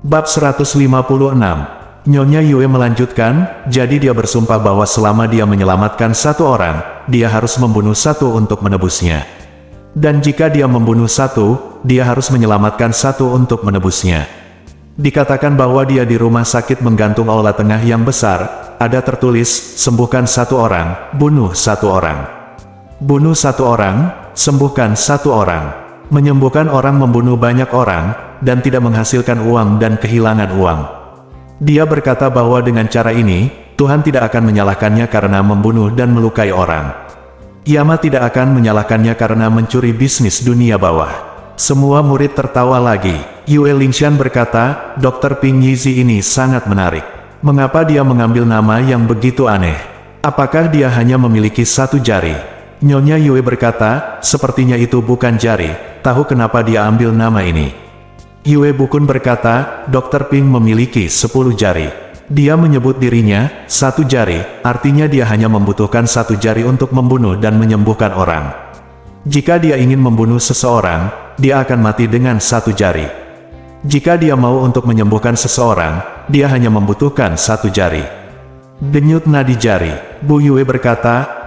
Bab 156. Nyonya Yue melanjutkan, jadi dia bersumpah bahwa selama dia menyelamatkan satu orang, dia harus membunuh satu untuk menebusnya. Dan jika dia membunuh satu, dia harus menyelamatkan satu untuk menebusnya. Dikatakan bahwa dia di rumah sakit menggantung aula tengah yang besar, ada tertulis, sembuhkan satu orang, bunuh satu orang. Bunuh satu orang, sembuhkan satu orang. Menyembuhkan orang membunuh banyak orang, dan tidak menghasilkan uang dan kehilangan uang. Dia berkata bahwa dengan cara ini, Tuhan tidak akan menyalahkannya karena membunuh dan melukai orang. Yama tidak akan menyalahkannya karena mencuri bisnis dunia bawah. Semua murid tertawa lagi. Yue Lingshan berkata, Dr. Ping Yizi ini sangat menarik. Mengapa dia mengambil nama yang begitu aneh? Apakah dia hanya memiliki satu jari? Nyonya Yue berkata, sepertinya itu bukan jari, tahu kenapa dia ambil nama ini? Yue Bukun berkata, Dr. Ping memiliki 10 jari. Dia menyebut dirinya, satu jari, artinya dia hanya membutuhkan satu jari untuk membunuh dan menyembuhkan orang. Jika dia ingin membunuh seseorang, dia akan mati dengan satu jari. Jika dia mau untuk menyembuhkan seseorang, dia hanya membutuhkan satu jari. Denyut nadi jari. Bu Yue berkata,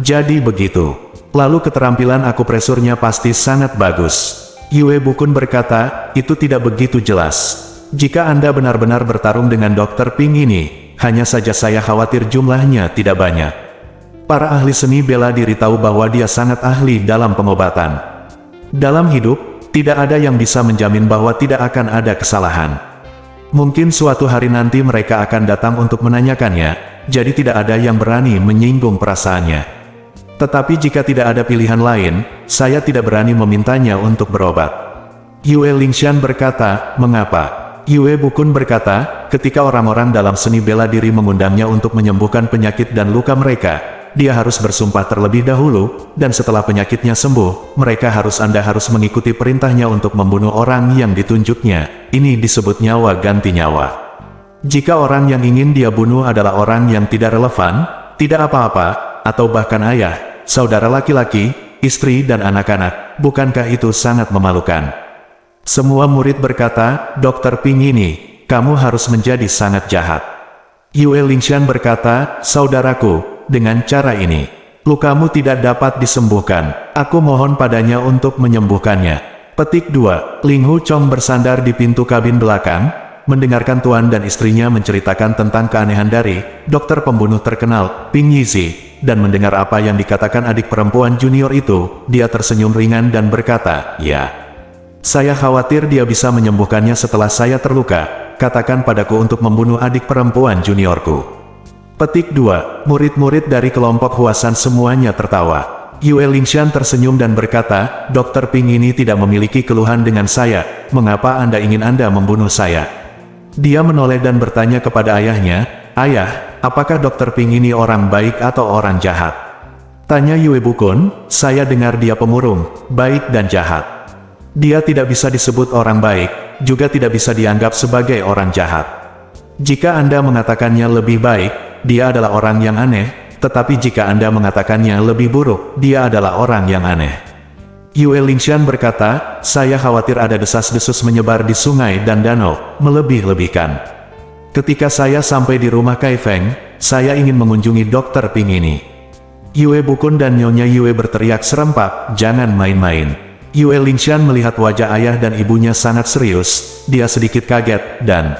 jadi begitu. Lalu keterampilan akupresurnya pasti sangat bagus. Yue Bukun berkata, itu tidak begitu jelas. Jika Anda benar-benar bertarung dengan Dr. Ping ini, hanya saja saya khawatir jumlahnya tidak banyak. Para ahli seni bela diri tahu bahwa dia sangat ahli dalam pengobatan. Dalam hidup, tidak ada yang bisa menjamin bahwa tidak akan ada kesalahan. Mungkin suatu hari nanti mereka akan datang untuk menanyakannya, jadi tidak ada yang berani menyinggung perasaannya. Tetapi jika tidak ada pilihan lain, saya tidak berani memintanya untuk berobat. Yue Lingshan berkata, mengapa? Yue Bukun berkata, ketika orang-orang dalam seni bela diri mengundangnya untuk menyembuhkan penyakit dan luka mereka, dia harus bersumpah terlebih dahulu, dan setelah penyakitnya sembuh, Anda harus mengikuti perintahnya untuk membunuh orang yang ditunjuknya. Ini disebut nyawa ganti nyawa. Jika orang yang ingin dia bunuh adalah orang yang tidak relevan, tidak apa-apa, atau bahkan ayah, saudara laki-laki, istri dan anak-anak, bukankah itu sangat memalukan? Semua murid berkata, Dr. Ping ini, kamu harus menjadi sangat jahat. Yue Lingshan berkata, saudaraku, dengan cara ini, lukamu tidak dapat disembuhkan, aku mohon padanya untuk menyembuhkannya. Petik 2, Ling Hu Chong bersandar di pintu kabin belakang, mendengarkan tuan dan istrinya menceritakan tentang keanehan dari dokter pembunuh terkenal, Ping Yizi, dan mendengar apa yang dikatakan adik perempuan junior itu, dia tersenyum ringan dan berkata, ya. Saya khawatir dia bisa menyembuhkannya setelah saya terluka, katakan padaku untuk membunuh adik perempuan juniorku. Petik 2, murid-murid dari kelompok Huasan semuanya tertawa. Yue Lingshan tersenyum dan berkata, Dr. Ping ini tidak memiliki keluhan dengan saya, mengapa Anda ingin membunuh saya? Dia menoleh dan bertanya kepada ayahnya, Ayah, apakah Dr. Ping ini orang baik atau orang jahat? Tanya Yue Bukun, saya dengar dia pemurung, baik dan jahat. Dia tidak bisa disebut orang baik, juga tidak bisa dianggap sebagai orang jahat. Jika Anda mengatakannya lebih baik, dia adalah orang yang aneh, tetapi jika Anda mengatakannya lebih buruk, dia adalah orang yang aneh. Yue Lingshan berkata, saya khawatir ada desas-desus menyebar di sungai dan danau, melebih-lebihkan. Ketika saya sampai di rumah Kai Feng, saya ingin mengunjungi Dr. Ping ini. Yue Bukun dan Nyonya Yue berteriak serempak, jangan main-main. Yue Lingshan melihat wajah ayah dan ibunya sangat serius, dia sedikit kaget, dan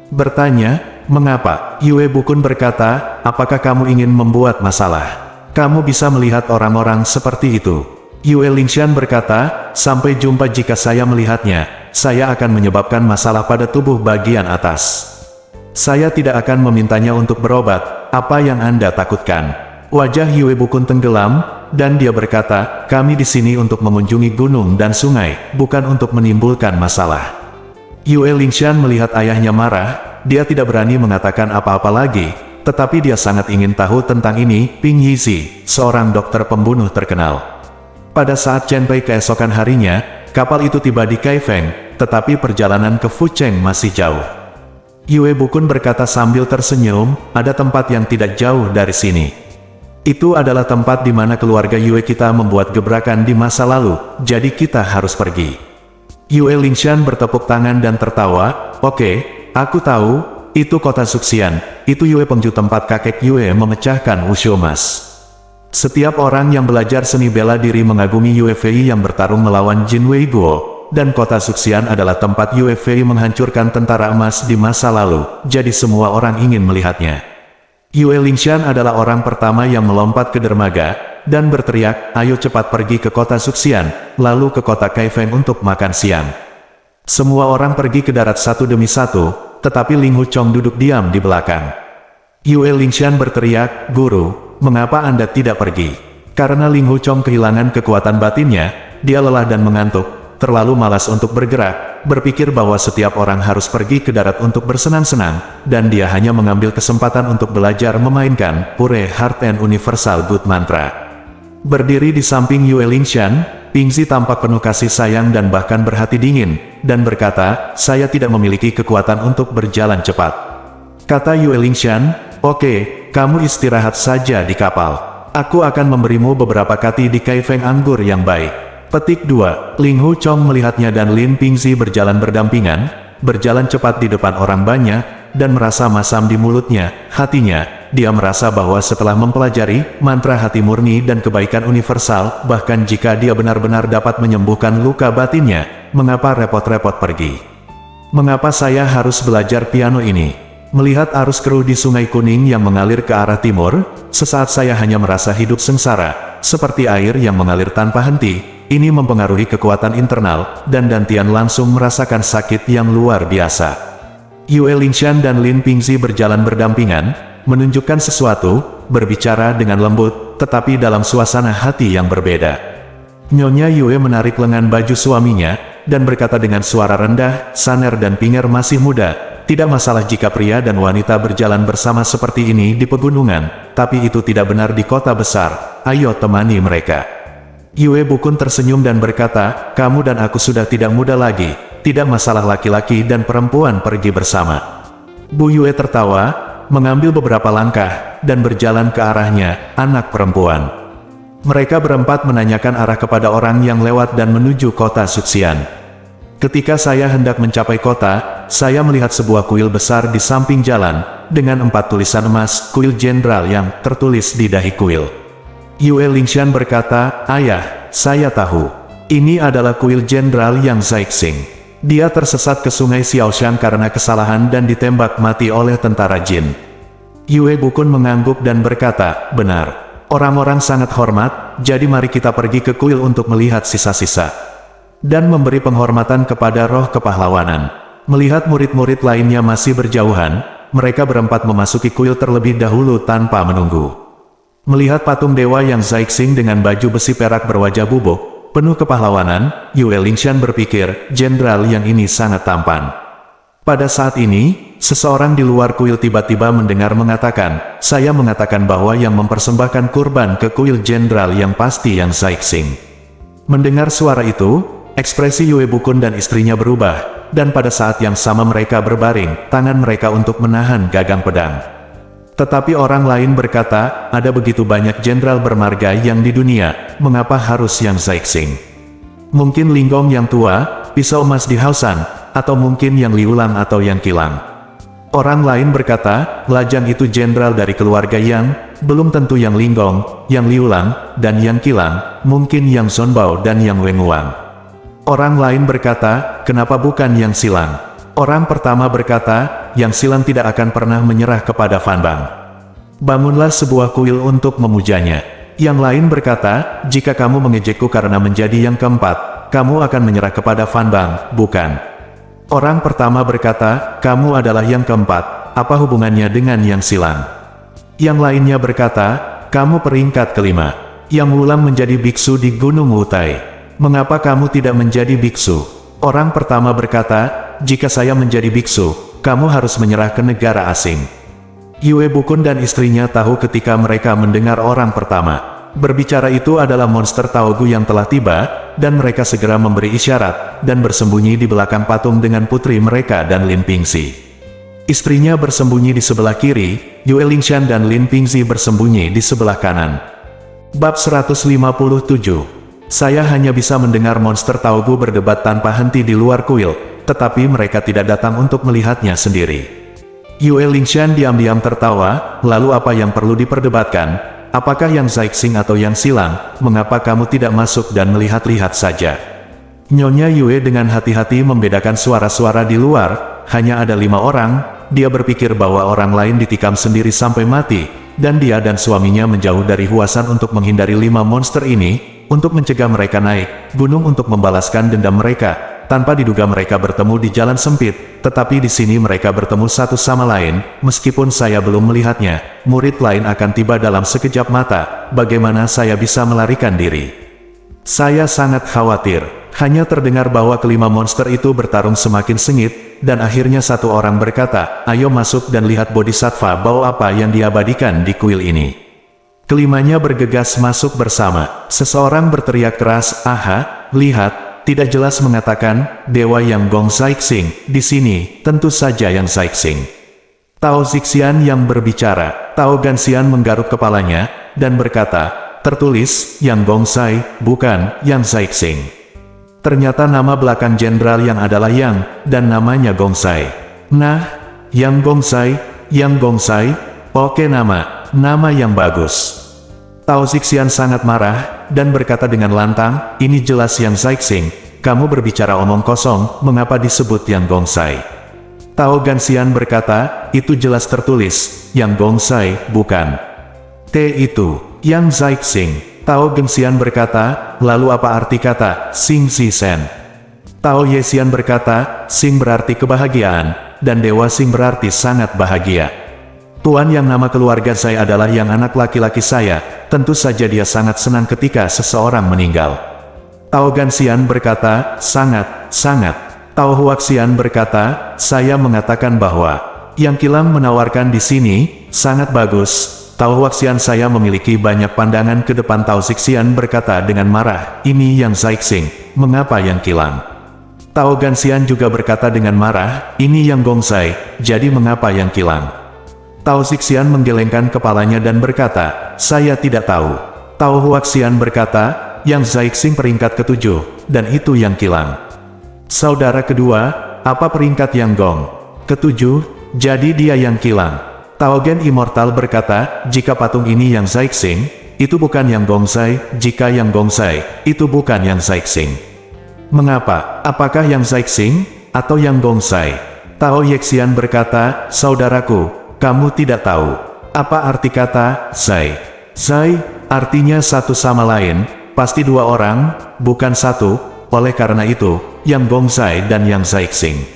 bertanya, mengapa? Yue Bukun berkata, apakah kamu ingin membuat masalah? Kamu bisa melihat orang-orang seperti itu. Yue Lingshan berkata, sampai jumpa jika saya melihatnya, saya akan menyebabkan masalah pada tubuh bagian atas. Saya tidak akan memintanya untuk berobat, apa yang Anda takutkan? Wajah Yue Bukun tenggelam, dan dia berkata, kami di sini untuk mengunjungi gunung dan sungai, bukan untuk menimbulkan masalah. Yue Lingshan melihat ayahnya marah, dia tidak berani mengatakan apa-apa lagi, tetapi dia sangat ingin tahu tentang ini, Ping Yizi, seorang dokter pembunuh terkenal. Pada saat Chen Pei keesokan harinya, kapal itu tiba di Kaifeng, tetapi perjalanan ke Fucheng masih jauh. Yue Bukun berkata sambil tersenyum, ada tempat yang tidak jauh dari sini. Itu adalah tempat di mana keluarga Yue kita membuat gebrakan di masa lalu, jadi kita harus pergi. Yue Lingshan bertepuk tangan dan tertawa, "Oke, aku tahu, itu kota Suxian, itu Yue Pengju tempat kakek Yue memecahkan wushu emas." Setiap orang yang belajar seni bela diri mengagumi Yue Fei yang bertarung melawan Jin Wei Guo, dan kota Suxian adalah tempat Yue Fei menghancurkan tentara emas di masa lalu, jadi semua orang ingin melihatnya. Yue Lingshan adalah orang pertama yang melompat ke dermaga, dan berteriak, "Ayo cepat pergi ke kota Suxian, lalu ke kota Kaifeng untuk makan siang." Semua orang pergi ke darat satu demi satu, tetapi Ling Huchong duduk diam di belakang. Yue Lingshan berteriak, "Guru, mengapa Anda tidak pergi?" Karena Ling Huchong kehilangan kekuatan batinnya, dia lelah dan mengantuk, terlalu malas untuk bergerak, berpikir bahwa setiap orang harus pergi ke darat untuk bersenang-senang, dan dia hanya mengambil kesempatan untuk belajar memainkan Pure Heart and Universal Good Mantra. Berdiri di samping Yue Lingshan, Pingzi tampak penuh kasih sayang dan bahkan berhati dingin, dan berkata, "Saya tidak memiliki kekuatan untuk berjalan cepat." Kata Yue Lingshan, "Oke, kamu istirahat saja di kapal. Aku akan memberimu beberapa kati di Kaifeng anggur yang baik." Petik 2. Ling Huchong melihatnya dan Lin Pingzi berjalan berdampingan, berjalan cepat di depan orang banyak, dan merasa masam di mulutnya, hatinya. Dia merasa bahwa setelah mempelajari mantra hati murni dan kebaikan universal, bahkan jika dia benar-benar dapat menyembuhkan luka batinnya, mengapa repot-repot pergi? Mengapa saya harus belajar piano ini? Melihat arus keruh di Sungai Kuning yang mengalir ke arah timur, sesaat saya hanya merasa hidup sengsara, seperti air yang mengalir tanpa henti. Ini mempengaruhi kekuatan internal, dan Dantian langsung merasakan sakit yang luar biasa. Yue Lingshan dan Lin Pingzi berjalan berdampingan, menunjukkan sesuatu, berbicara dengan lembut, tetapi dalam suasana hati yang berbeda. Nyonya Yue menarik lengan baju suaminya, dan berkata dengan suara rendah, "Saner dan Pinger masih muda, tidak masalah jika pria dan wanita berjalan bersama seperti ini di pegunungan, tapi itu tidak benar di kota besar, ayo temani mereka." Yue Bukun tersenyum dan berkata, "Kamu dan aku sudah tidak muda lagi, tidak masalah laki-laki dan perempuan pergi bersama." Bu Yue tertawa, mengambil beberapa langkah, dan berjalan ke arahnya, anak perempuan. Mereka berempat menanyakan arah kepada orang yang lewat dan menuju kota Suxian. Ketika saya hendak mencapai kota, saya melihat sebuah kuil besar di samping jalan, dengan 4 tulisan emas, kuil jenderal yang tertulis di dahi kuil. Yue Lingshan berkata, "Ayah, saya tahu. Ini adalah kuil jenderal yang Zaixing. Dia tersesat ke sungai Xiaoshan karena kesalahan dan ditembak mati oleh tentara Jin." Yue Bukun mengangguk dan berkata, "Benar. Orang-orang sangat hormat, jadi mari kita pergi ke kuil untuk melihat sisa-sisa. Dan memberi penghormatan kepada roh kepahlawanan." Melihat murid-murid lainnya masih berjauhan, mereka berempat memasuki kuil terlebih dahulu tanpa menunggu. Melihat patung dewa yang Zaixing dengan baju besi perak berwajah bubuk, penuh kepahlawanan, Yue Lingshan berpikir, jenderal yang ini sangat tampan. Pada saat ini, seseorang di luar kuil tiba-tiba mendengar mengatakan, "Saya mengatakan bahwa yang mempersembahkan kurban ke kuil jenderal yang pasti yang Zaixing." Mendengar suara itu, ekspresi Yue Bukun dan istrinya berubah, dan pada saat yang sama mereka berbaring, tangan mereka untuk menahan gagang pedang. Tetapi orang lain berkata, "Ada begitu banyak jenderal bermarga yang di dunia, mengapa harus yang Zaixing? Mungkin Linggong yang tua, pisau emas di Haosan, atau mungkin yang Liulang atau yang Qilang." Orang lain berkata, "Lajang itu jenderal dari keluarga Yang, belum tentu yang Linggong, yang Liulang, dan yang Qilang, mungkin yang Zonbao dan yang Wenguang." Orang lain berkata, "Kenapa bukan yang Silang?" Orang pertama berkata, "Yang Silang tidak akan pernah menyerah kepada Fan Bang. Bangunlah sebuah kuil untuk memujanya." Yang lain berkata, "Jika kamu mengejekku karena menjadi yang keempat, kamu akan menyerah kepada Fan Bang, bukan?" Orang pertama berkata, "Kamu adalah yang keempat, apa hubungannya dengan Yang Silang?" Yang lainnya berkata, "Kamu peringkat kelima. Yang Wulang menjadi biksu di Gunung Wutai. Mengapa kamu tidak menjadi biksu?" Orang pertama berkata, "Jika saya menjadi biksu, kamu harus menyerah ke negara asing." Yue Bukun dan istrinya tahu ketika mereka mendengar orang pertama berbicara itu adalah monster Taogu yang telah tiba, dan mereka segera memberi isyarat, dan bersembunyi di belakang patung dengan putri mereka dan Lin Pingzi. Istrinya bersembunyi di sebelah kiri, Yue Lingshan dan Lin Pingzi bersembunyi di sebelah kanan. Bab 157. Saya hanya bisa mendengar monster Taugu berdebat tanpa henti di luar kuil, tetapi mereka tidak datang untuk melihatnya sendiri. Yue Lingshan diam-diam tertawa, lalu apa yang perlu diperdebatkan? Apakah yang Zaixing atau yang Silang? Mengapa kamu tidak masuk dan melihat-lihat saja? Nyonya Yue dengan hati-hati membedakan suara-suara di luar, hanya ada 5 orang, dia berpikir bahwa orang lain ditikam sendiri sampai mati, dan dia dan suaminya menjauh dari Huasan untuk menghindari 5 monster ini, untuk mencegah mereka naik gunung untuk membalaskan dendam mereka. Tanpa diduga mereka bertemu di jalan sempit, tetapi di sini mereka bertemu satu sama lain. Meskipun saya belum melihatnya, murid lain akan tiba dalam sekejap mata. Bagaimana saya bisa melarikan diri? Saya sangat khawatir. Hanya terdengar bahwa kelima monster itu bertarung semakin sengit, dan akhirnya satu orang berkata, "Ayo masuk dan lihat Bodhisattva bau apa yang diabadikan di kuil ini." Kelimanya bergegas masuk bersama. Seseorang berteriak keras, "Aha, lihat!" Tidak jelas mengatakan, "Dewa yang Gong Zaixing, di sini, tentu saja yang Zaixing." Tao Zixian yang berbicara. Tao Ganxian menggaruk kepalanya, dan berkata, "Tertulis, yang Gong Zai, bukan, yang Zaixing." Ternyata nama belakang jenderal yang adalah Yang, dan namanya Gong Zai. Nah, yang Gong Zai, yang Gong Zai, oke nama yang bagus. Tao Zixian sangat marah, dan berkata dengan lantang, "Ini jelas yang Zaixing, kamu berbicara omong kosong, mengapa disebut yang Gong Zai?" Tao Ganxian berkata, "Itu jelas tertulis, yang Gong Zai, bukan. T itu, yang Zaixing." Tao Ganxian berkata, "Lalu apa arti kata, Xing Zi Sen?" Tao Yesian berkata, "Xing berarti kebahagiaan, dan Dewa Xing berarti sangat bahagia. Tuan yang nama keluarga saya adalah yang anak laki-laki saya, tentu saja dia sangat senang ketika seseorang meninggal." Tao Ganxian berkata, sangat. Tao Huaxian berkata, "Saya mengatakan bahwa yang Kilang menawarkan di sini, sangat bagus." Tao Huaxian saya memiliki banyak pandangan ke depan. Tao Zixian berkata dengan marah, "Ini yang Zaixing, mengapa yang Kilang?" Tao Ganxian juga berkata dengan marah, "Ini yang Gong Zai, jadi mengapa yang Kilang?" Tao Zixian menggelengkan kepalanya dan berkata, "Saya tidak tahu." Tao Huaxian berkata, "Yang Zaixing peringkat ke-7, dan itu yang Kilang." Saudara kedua, apa peringkat yang Gong? Ke-7, jadi dia yang Kilang. Tao Gen Immortal berkata, "Jika patung ini yang Zaixing, itu bukan yang Gong Zai, jika yang Gong Zai, itu bukan yang Zaixing." Mengapa? Apakah yang Zaixing, atau yang Gong Zai? Tao Yexian berkata, "Saudaraku, kamu tidak tahu. Apa arti kata, Zai? Zai, artinya satu sama lain, pasti 2 orang, bukan 1, oleh karena itu, yang Gong Zai dan yang Zaixing."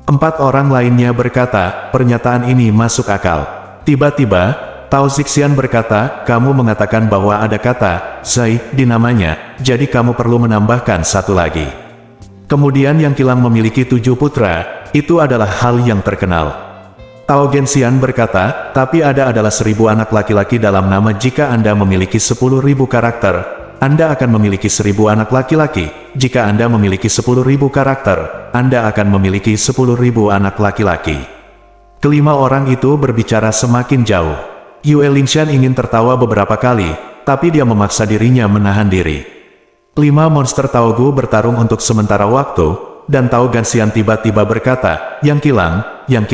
4 orang lainnya berkata, "Pernyataan ini masuk akal." Tiba-tiba, Tao Zixian berkata, "Kamu mengatakan bahwa ada kata, Zai, di namanya, jadi kamu perlu menambahkan 1 lagi." Kemudian yang Kilang memiliki 7 putra, itu adalah hal yang terkenal. Tao Ganxian berkata, "Tapi ada adalah 1000 anak laki-laki dalam nama. Jika Anda memiliki 10.000 karakter, Anda akan memiliki 1000 anak laki-laki. Jika Anda memiliki 10.000 karakter, Anda akan memiliki 10.000 anak laki-laki." Kelima orang itu berbicara semakin jauh. Yue Lingshan ingin tertawa beberapa kali, tapi dia memaksa dirinya menahan diri. 5 monster Taogu bertarung untuk sementara waktu, dan Tao Ganxian tiba-tiba berkata, Yang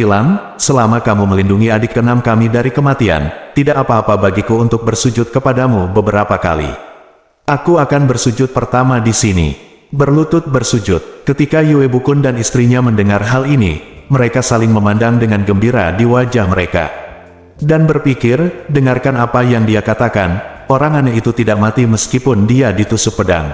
Kilang, selama kamu melindungi adik ke-6 kami dari kematian, tidak apa-apa bagiku untuk bersujud kepadamu beberapa kali. Aku akan bersujud pertama di sini. Berlutut bersujud. Ketika Yue Bukun dan istrinya mendengar hal ini, mereka saling memandang dengan gembira di wajah mereka. Dan berpikir, dengarkan apa yang dia katakan, orang aneh itu tidak mati meskipun dia ditusuk pedang.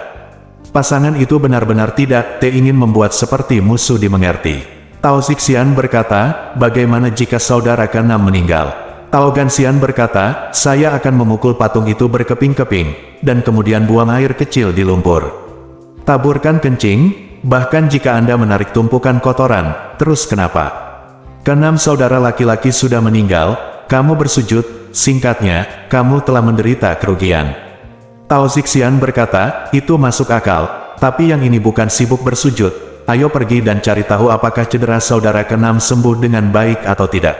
Pasangan itu benar-benar tidak ingin membuat seperti musuh dimengerti. Tao Zixian berkata, "Bagaimana jika saudara ke-6 meninggal?" Tao Ganxian berkata, "Saya akan memukul patung itu berkeping-keping, dan kemudian buang air kecil di lumpur. Taburkan kencing, bahkan jika Anda menarik tumpukan kotoran, terus kenapa? Ke-6 saudara laki-laki sudah meninggal, kamu bersujud, singkatnya, kamu telah menderita kerugian." Tao Zixian berkata, "Itu masuk akal, tapi yang ini bukan sibuk bersujud. Ayo pergi dan cari tahu apakah cedera saudara ke-6 sembuh dengan baik atau tidak.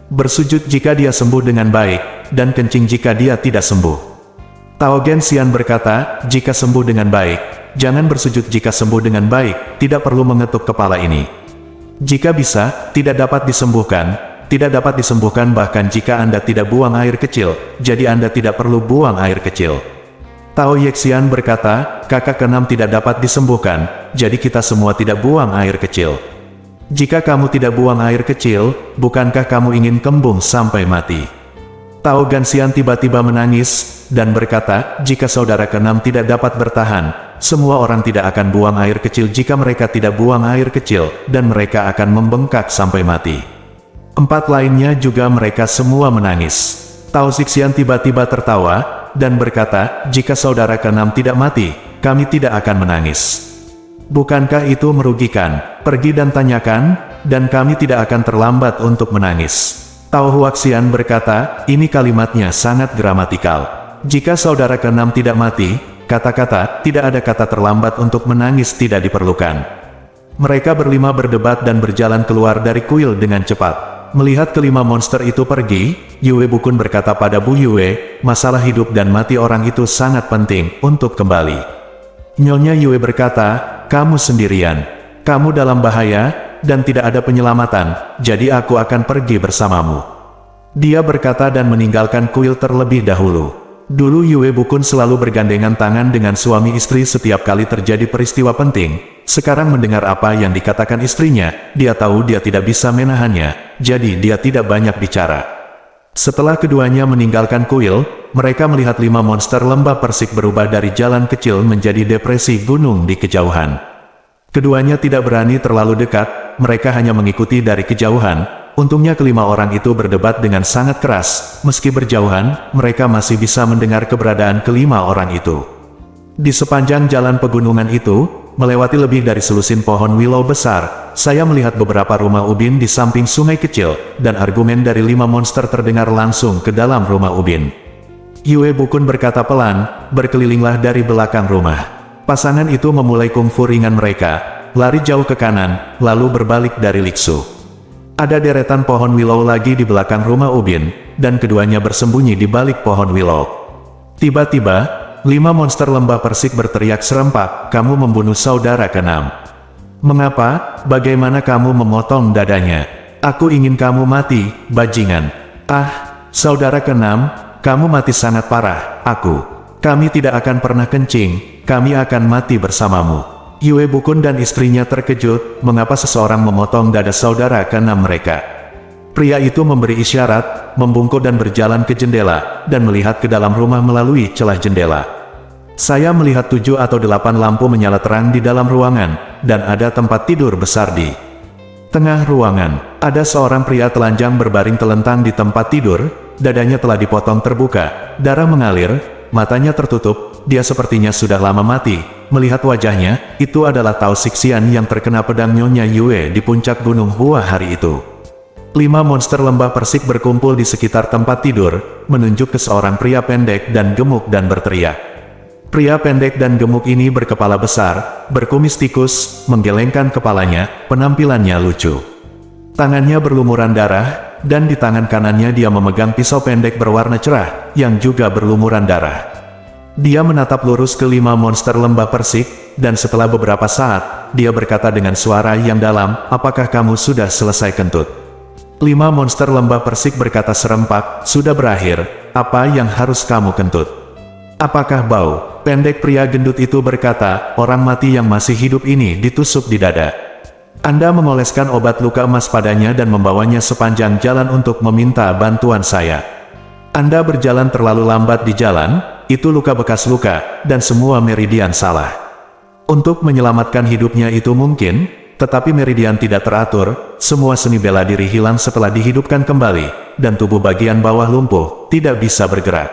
Bersujud jika dia sembuh dengan baik, dan kencing jika dia tidak sembuh." Tao Genxian berkata, jika sembuh dengan baik, jangan bersujud. Jika sembuh dengan baik, tidak perlu mengetuk kepala ini. Jika bisa, tidak dapat disembuhkan bahkan jika Anda tidak buang air kecil, jadi Anda tidak perlu buang air kecil. Tao Yexian berkata, kakak keenam tidak dapat disembuhkan, jadi kita semua tidak buang air kecil. Jika kamu tidak buang air kecil, bukankah kamu ingin kembung sampai mati? Tao Genxian tiba-tiba menangis, dan berkata, jika saudara keenam tidak dapat bertahan, semua orang tidak akan buang air kecil. Jika mereka tidak buang air kecil, dan mereka akan membengkak sampai mati. 4 lainnya juga mereka semua menangis. Tao Zixian tiba-tiba tertawa, dan berkata, jika saudara keenam tidak mati, kami tidak akan menangis. Bukankah itu merugikan? Pergi dan tanyakan, dan kami tidak akan terlambat untuk menangis. Tao Huaxian berkata, ini kalimatnya sangat gramatikal. Jika saudara keenam tidak mati, kata-kata, tidak ada kata terlambat untuk menangis tidak diperlukan. Mereka berlima berdebat dan berjalan keluar dari kuil dengan cepat. Melihat kelima monster itu pergi, Yue Bukun berkata pada Bu Yue, masalah hidup dan mati orang itu sangat penting untuk kembali. Nyonya Yue berkata, kamu sendirian. Kamu dalam bahaya, dan tidak ada penyelamatan, jadi aku akan pergi bersamamu. Dia berkata dan meninggalkan kuil terlebih dahulu. Dulu Yue Bukun selalu bergandengan tangan dengan suami istri setiap kali terjadi peristiwa penting. Sekarang mendengar apa yang dikatakan istrinya, dia tahu dia tidak bisa menahannya, jadi dia tidak banyak bicara. Setelah keduanya meninggalkan kuil, mereka melihat 5 monster lembah persik berubah dari jalan kecil menjadi depresi gunung di kejauhan. Keduanya tidak berani terlalu dekat, mereka hanya mengikuti dari kejauhan. Untungnya kelima orang itu berdebat dengan sangat keras, meski berjauhan, mereka masih bisa mendengar keberadaan kelima orang itu. Di sepanjang jalan pegunungan itu, melewati lebih dari selusin pohon willow besar, saya melihat beberapa rumah ubin di samping sungai kecil, dan argumen dari 5 monster terdengar langsung ke dalam rumah ubin. Yue Bukun berkata pelan, berkelilinglah dari belakang rumah. Pasangan itu memulai kungfu ringan mereka, lari jauh ke kanan, lalu berbalik dari Liksu. Ada deretan pohon willow lagi di belakang rumah ubin, dan keduanya bersembunyi di balik pohon willow. Tiba-tiba, 5 monster lembah persik berteriak serempak, kamu membunuh saudara keenam. Mengapa? Bagaimana kamu memotong dadanya? Aku ingin kamu mati, bajingan. Ah, saudara keenam, kamu mati sangat parah, kami tidak akan pernah kencing, kami akan mati bersamamu. Yue Bukun dan istrinya terkejut, mengapa seseorang memotong dada saudara keenam mereka. Pria itu memberi isyarat, membungkuk dan berjalan ke jendela, dan melihat ke dalam rumah melalui celah jendela. Saya melihat 7 atau 8 lampu menyala terang di dalam ruangan, dan ada tempat tidur besar di tengah ruangan. Ada seorang pria telanjang berbaring telentang di tempat tidur, dadanya telah dipotong terbuka, darah mengalir, matanya tertutup, dia sepertinya sudah lama mati. Melihat wajahnya, itu adalah Tao Zixian yang terkena pedang Nyonya Yue di puncak gunung Hua hari itu. 5 monster lembah persik berkumpul di sekitar tempat tidur, menunjuk ke seorang pria pendek dan gemuk dan berteriak. Pria pendek dan gemuk ini berkepala besar, berkumis tikus, menggelengkan kepalanya, penampilannya lucu. Tangannya berlumuran darah, dan di tangan kanannya dia memegang pisau pendek berwarna cerah, yang juga berlumuran darah. Dia menatap lurus ke 5 monster lembah persik, dan setelah beberapa saat, dia berkata dengan suara yang dalam, apakah kamu sudah selesai kentut? 5 monster lembah persik berkata serempak, sudah berakhir, apa yang harus kamu kentut? Apakah bau? Pendek pria gendut itu berkata, orang mati yang masih hidup ini ditusuk di dada. Anda mengoleskan obat luka emas padanya dan membawanya sepanjang jalan untuk meminta bantuan saya. Anda berjalan terlalu lambat di jalan, itu luka bekas luka, dan semua meridian salah. Untuk menyelamatkan hidupnya itu mungkin, tetapi meridian tidak teratur, semua seni bela diri hilang setelah dihidupkan kembali, dan tubuh bagian bawah lumpuh, tidak bisa bergerak.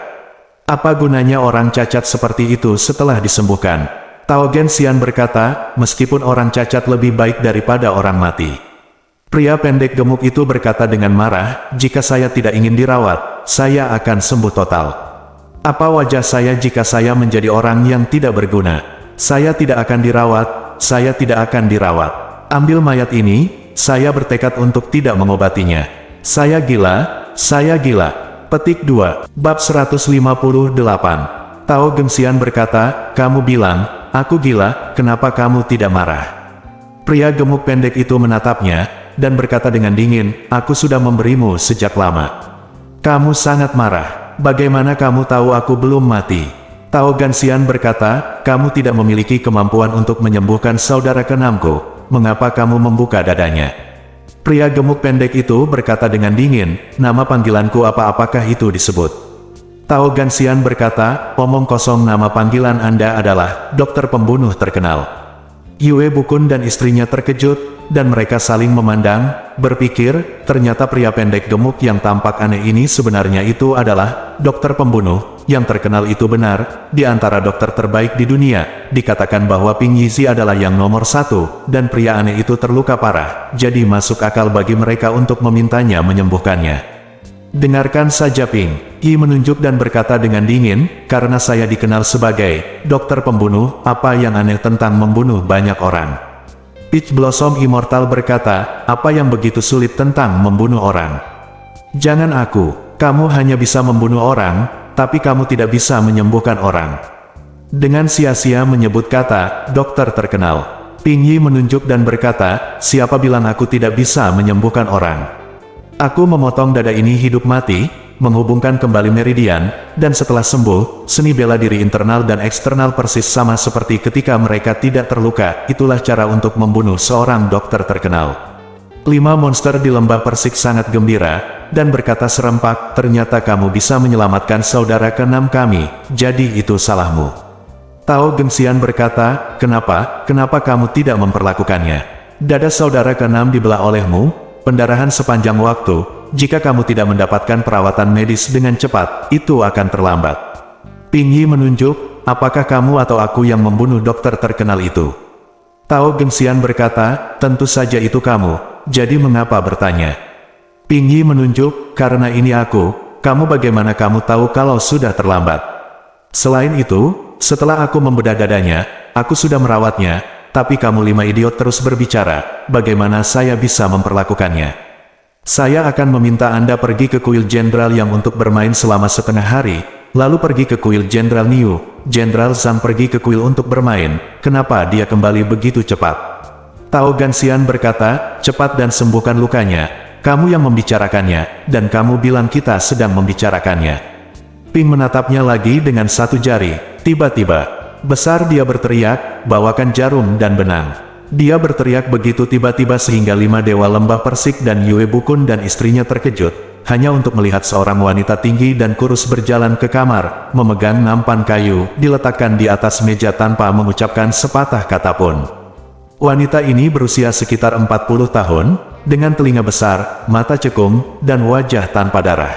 Apa gunanya orang cacat seperti itu setelah disembuhkan? Tao Genxian berkata, meskipun orang cacat lebih baik daripada orang mati. Pria pendek gemuk itu berkata dengan marah, jika saya tidak ingin dirawat, saya akan sembuh total. Apa wajah saya jika saya menjadi orang yang tidak berguna? Saya tidak akan dirawat, saya tidak akan dirawat. Ambil mayat ini, saya bertekad untuk tidak mengobatinya. Saya gila, saya gila. Petik 2, bab 158. Tao Gengxian berkata, kamu bilang, aku gila, kenapa kamu tidak marah? Pria gemuk pendek itu menatapnya, dan berkata dengan dingin, aku sudah memberimu sejak lama. Kamu sangat marah, bagaimana kamu tahu aku belum mati? Tao Gengxian berkata, kamu tidak memiliki kemampuan untuk menyembuhkan saudara keenamku, mengapa kamu membuka dadanya? Pria gemuk pendek itu berkata dengan dingin, nama panggilanku apakah itu disebut? Tao Gengxian berkata, omong kosong, nama panggilan Anda adalah dokter pembunuh terkenal. Yue Bukun dan istrinya terkejut, dan mereka saling memandang, berpikir, ternyata pria pendek gemuk yang tampak aneh ini sebenarnya itu adalah dokter pembunuh, yang terkenal itu benar, di antara dokter terbaik di dunia, dikatakan bahwa Ping Yizi adalah yang nomor 1, dan pria aneh itu terluka parah, jadi masuk akal bagi mereka untuk memintanya menyembuhkannya. Dengarkan saja Ping Yi menunjuk dan berkata dengan dingin, karena saya dikenal sebagai dokter pembunuh, apa yang aneh tentang membunuh banyak orang? Peach Blossom Immortal berkata, apa yang begitu sulit tentang membunuh orang? Jangan kamu hanya bisa membunuh orang, tapi kamu tidak bisa menyembuhkan orang. Dengan sia-sia menyebut kata, dokter terkenal. Ping Yi menunjuk dan berkata, siapa bilang aku tidak bisa menyembuhkan orang? Aku memotong dada ini hidup mati, menghubungkan kembali meridian, dan setelah sembuh, seni bela diri internal dan eksternal persis sama seperti ketika mereka tidak terluka, itulah cara untuk membunuh seorang dokter terkenal. 5 monster di lembah persik sangat gembira, dan berkata serempak, ternyata kamu bisa menyelamatkan saudara keenam kami, jadi itu salahmu. Tao Gengxian berkata, kenapa kamu tidak memperlakukannya? Dada saudara keenam dibelah olehmu, pendarahan sepanjang waktu, jika kamu tidak mendapatkan perawatan medis dengan cepat, itu akan terlambat. Ping Yi menunjuk, apakah kamu atau aku yang membunuh dokter terkenal itu? Tao Gengxian berkata, tentu saja itu kamu, jadi mengapa bertanya? Ping Yi menunjuk, karena ini aku, kamu bagaimana kamu tahu kalau sudah terlambat? Selain itu, setelah aku membedah dadanya, aku sudah merawatnya, tapi kamu 5 idiot terus berbicara, bagaimana saya bisa memperlakukannya? Saya akan meminta Anda pergi ke kuil jenderal yang untuk bermain selama setengah hari, lalu pergi ke kuil jenderal Niu, Jenderal Zhang pergi ke kuil untuk bermain, kenapa dia kembali begitu cepat? Tao Gengxian berkata, cepat dan sembuhkan lukanya, kamu yang membicarakannya, dan kamu bilang kita sedang membicarakannya. Ping menatapnya lagi dengan satu jari, tiba-tiba. Besar dia berteriak, bawakan jarum dan benang. Dia berteriak begitu tiba-tiba sehingga 5 dewa lembah persik dan Yue Bukun dan istrinya terkejut, hanya untuk melihat seorang wanita tinggi dan kurus berjalan ke kamar, memegang nampan kayu, diletakkan di atas meja tanpa mengucapkan sepatah kata pun. Wanita ini berusia sekitar 40 tahun, dengan telinga besar, mata cekung, dan wajah tanpa darah.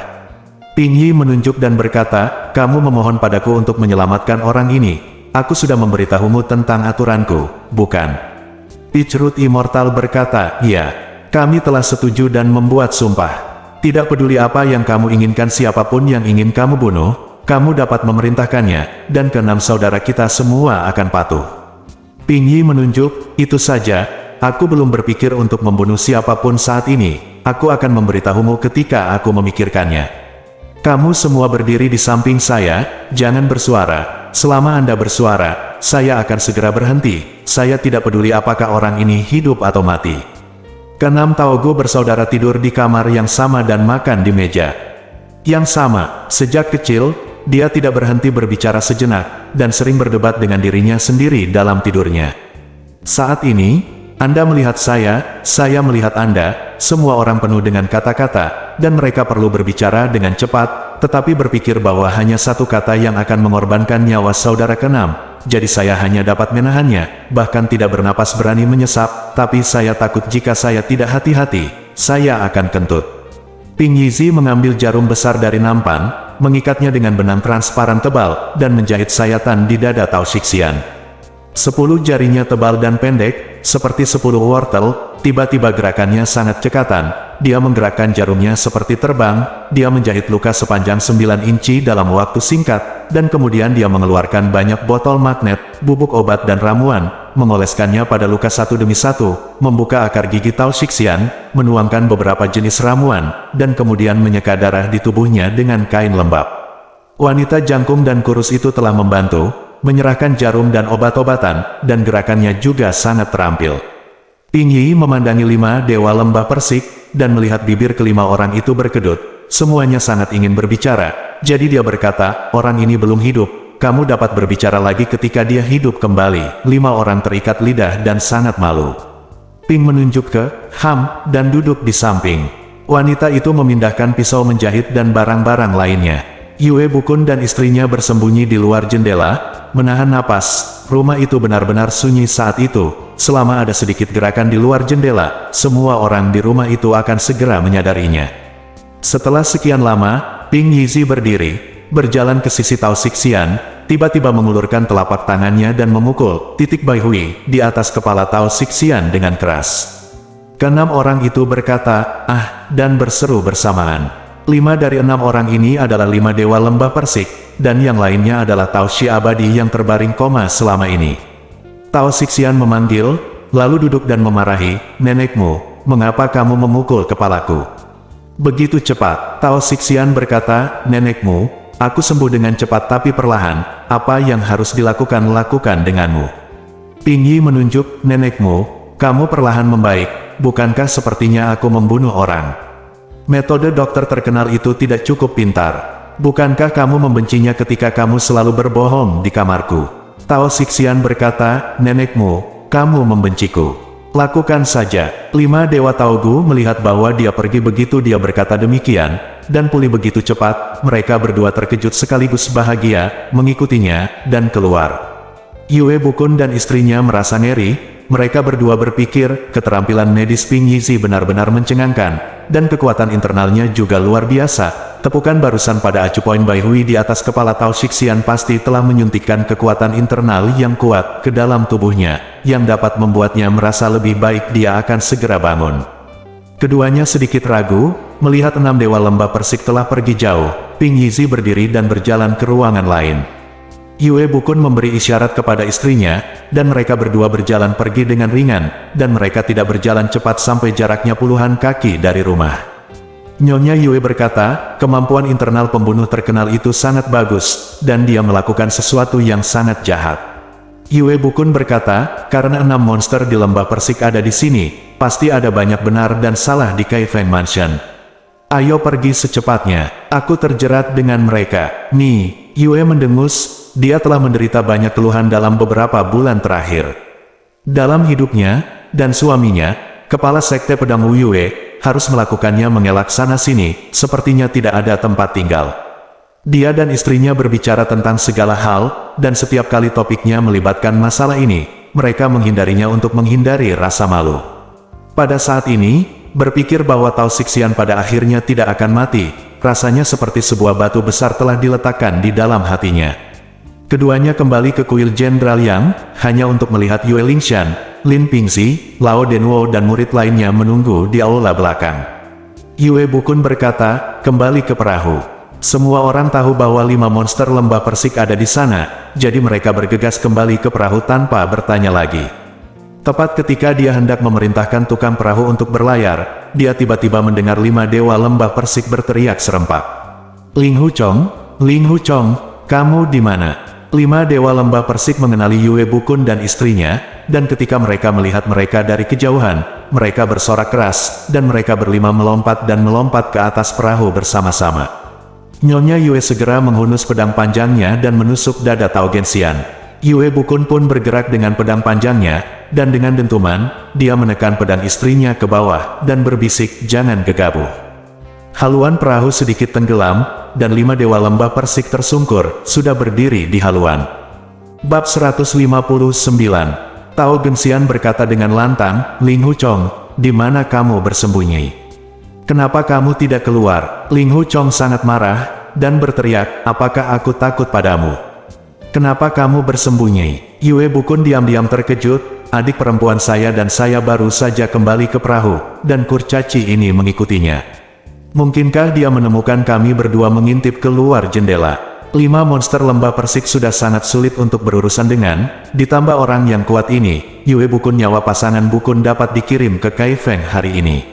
Ping Yi menunjuk dan berkata, kamu memohon padaku untuk menyelamatkan orang ini. Aku sudah memberitahumu tentang aturanku, bukan? Peach Root Immortal berkata, ya, kami telah setuju dan membuat sumpah. Tidak peduli apa yang kamu inginkan, siapapun yang ingin kamu bunuh, kamu dapat memerintahkannya, dan keenam saudara kita semua akan patuh. Ping Yi menunjuk, itu saja, aku belum berpikir untuk membunuh siapapun saat ini, aku akan memberitahumu ketika aku memikirkannya. Kamu semua berdiri di samping saya, jangan bersuara. Selama Anda bersuara, saya akan segera berhenti. Saya tidak peduli apakah orang ini hidup atau mati. Keenam Taogo bersaudara tidur di kamar yang sama dan makan di meja yang sama. Sejak kecil, dia tidak berhenti berbicara sejenak, dan sering berdebat dengan dirinya sendiri dalam tidurnya. Saat ini, Anda melihat saya melihat Anda, semua orang penuh dengan kata-kata, dan mereka perlu berbicara dengan cepat, tetapi berpikir bahwa hanya satu kata yang akan mengorbankan nyawa saudara keenam, jadi saya hanya dapat menahannya, bahkan tidak bernapas berani menyesap, tapi saya takut jika saya tidak hati-hati, saya akan kentut. Ping Yizi mengambil jarum besar dari nampan, mengikatnya dengan benang transparan tebal, dan menjahit sayatan di dada Tao Shixian. 10 jarinya tebal dan pendek, seperti 10 wortel, tiba-tiba gerakannya sangat cekatan, dia menggerakkan jarumnya seperti terbang, dia menjahit luka sepanjang 9 inci dalam waktu singkat, dan kemudian dia mengeluarkan banyak botol magnet, bubuk obat dan ramuan, mengoleskannya pada luka satu demi satu, membuka akar gigi Tao Shixian, menuangkan beberapa jenis ramuan, dan kemudian menyeka darah di tubuhnya dengan kain lembab. Wanita jangkung dan kurus itu telah membantu, menyerahkan jarum dan obat-obatan, dan gerakannya juga sangat terampil. Ping Yi memandangi 5 dewa lembah persik, dan melihat bibir kelima orang itu berkedut. Semuanya sangat ingin berbicara, jadi dia berkata, orang ini belum hidup, kamu dapat berbicara lagi ketika dia hidup kembali. 5 orang terikat lidah dan sangat malu. Ping menunjuk ke Ham dan duduk di samping. Wanita itu memindahkan pisau menjahit dan barang-barang lainnya. Yue Bukun dan istrinya bersembunyi di luar jendela, menahan napas. Rumah itu benar-benar sunyi saat itu. Selama ada sedikit gerakan di luar jendela, semua orang di rumah itu akan segera menyadarinya. Setelah sekian lama, Ping Yizi berdiri, berjalan ke sisi Tao Xixian, tiba-tiba mengulurkan telapak tangannya dan memukul titik Bai Hui di atas kepala Tao Xixian dengan keras. Keenam orang itu berkata, "Ah," dan berseru bersamaan. 5 dari 6 orang ini adalah 5 dewa lembah persik, dan yang lainnya adalah Tao Shi abadi yang terbaring koma selama ini. Tao Xixian memanggil, lalu duduk dan memarahi, "Nenekmu, mengapa kamu memukul kepalaku?" Begitu cepat, Tao Xixian berkata, "Nenekmu, aku sembuh dengan cepat tapi perlahan, apa yang harus dilakukan lakukan denganmu." Ping Yi menunjuk, "Nenekmu, kamu perlahan membaik, bukankah sepertinya aku membunuh orang?" Metode dokter terkenal itu tidak cukup pintar. Bukankah kamu membencinya ketika kamu selalu berbohong di kamarku? Tao Xixian berkata, "Nenekmu, kamu membenciku. Lakukan saja." 5 dewa Taogu melihat bahwa dia pergi begitu dia berkata demikian, dan pulih begitu cepat, mereka berdua terkejut sekaligus bahagia, mengikutinya, dan keluar. Yue Bukun dan istrinya merasa ngeri. Mereka berdua berpikir, keterampilan medis Ping Yizi benar-benar mencengangkan, dan kekuatan internalnya juga luar biasa. Tepukan barusan pada acu poin Bai Hui di atas kepala Tao Xixian pasti telah menyuntikkan kekuatan internal yang kuat ke dalam tubuhnya, yang dapat membuatnya merasa lebih baik dia akan segera bangun. Keduanya sedikit ragu, melihat 6 dewa lembah persik telah pergi jauh. Ping Yizi berdiri dan berjalan ke ruangan lain. Yue Bukun memberi isyarat kepada istrinya, dan mereka berdua berjalan pergi dengan ringan, dan mereka tidak berjalan cepat sampai jaraknya puluhan kaki dari rumah. Nyonya Yue berkata, kemampuan internal pembunuh terkenal itu sangat bagus, dan dia melakukan sesuatu yang sangat jahat. Yue Bukun berkata, karena 6 monster di lembah persik ada di sini, pasti ada banyak benar dan salah di Kaifeng Mansion. Ayo pergi secepatnya, aku terjerat dengan mereka. Nih, Yue mendengus. Dia telah menderita banyak keluhan dalam beberapa bulan terakhir. Dalam hidupnya, dan suaminya, kepala sekte pedang Wu Yue, harus melakukannya mengelak sana-sini, sepertinya tidak ada tempat tinggal. Dia dan istrinya berbicara tentang segala hal, dan setiap kali topiknya melibatkan masalah ini, mereka menghindarinya untuk menghindari rasa malu. Pada saat ini, berpikir bahwa Tao Xixian pada akhirnya tidak akan mati, rasanya seperti sebuah batu besar telah diletakkan di dalam hatinya. Keduanya kembali ke kuil Jenderal Yang, hanya untuk melihat Yue Lingshan, Lin Pingxi, Lao Denwo dan murid lainnya menunggu di aula belakang. Yue Bukun berkata, kembali ke perahu. Semua orang tahu bahwa 5 monster lembah persik ada di sana, jadi mereka bergegas kembali ke perahu tanpa bertanya lagi. Tepat ketika dia hendak memerintahkan tukang perahu untuk berlayar, dia tiba-tiba mendengar 5 dewa lembah persik berteriak serempak. Ling Hu Chong, kamu di mana? 5 dewa lembah persik mengenali Yue Bukun dan istrinya, dan ketika mereka melihat mereka dari kejauhan, mereka bersorak keras, dan mereka berlima melompat ke atas perahu bersama-sama. Nyonya Yue segera menghunus pedang panjangnya dan menusuk dada Tao Genxian. Yue Bukun pun bergerak dengan pedang panjangnya, dan dengan dentuman, dia menekan pedang istrinya ke bawah, dan berbisik, jangan gegabah. Haluan perahu sedikit tenggelam, dan 5 dewa lembah persik tersungkur, sudah berdiri di haluan. Bab 159. Tao Genxian berkata dengan lantang, Ling Hu Chong, di mana kamu bersembunyi? Kenapa kamu tidak keluar? Ling Hu Chong sangat marah, dan berteriak, apakah aku takut padamu? Kenapa kamu bersembunyi? Yue Bukun diam-diam terkejut, adik perempuan saya dan saya baru saja kembali ke perahu, dan kurcaci ini mengikutinya. Mungkinkah dia menemukan kami berdua mengintip keluar jendela? 5 monster lembah persik sudah sangat sulit untuk berurusan dengan, ditambah orang yang kuat ini, Yue Bukun nyawa pasangan Bukun dapat dikirim ke Kaifeng hari ini.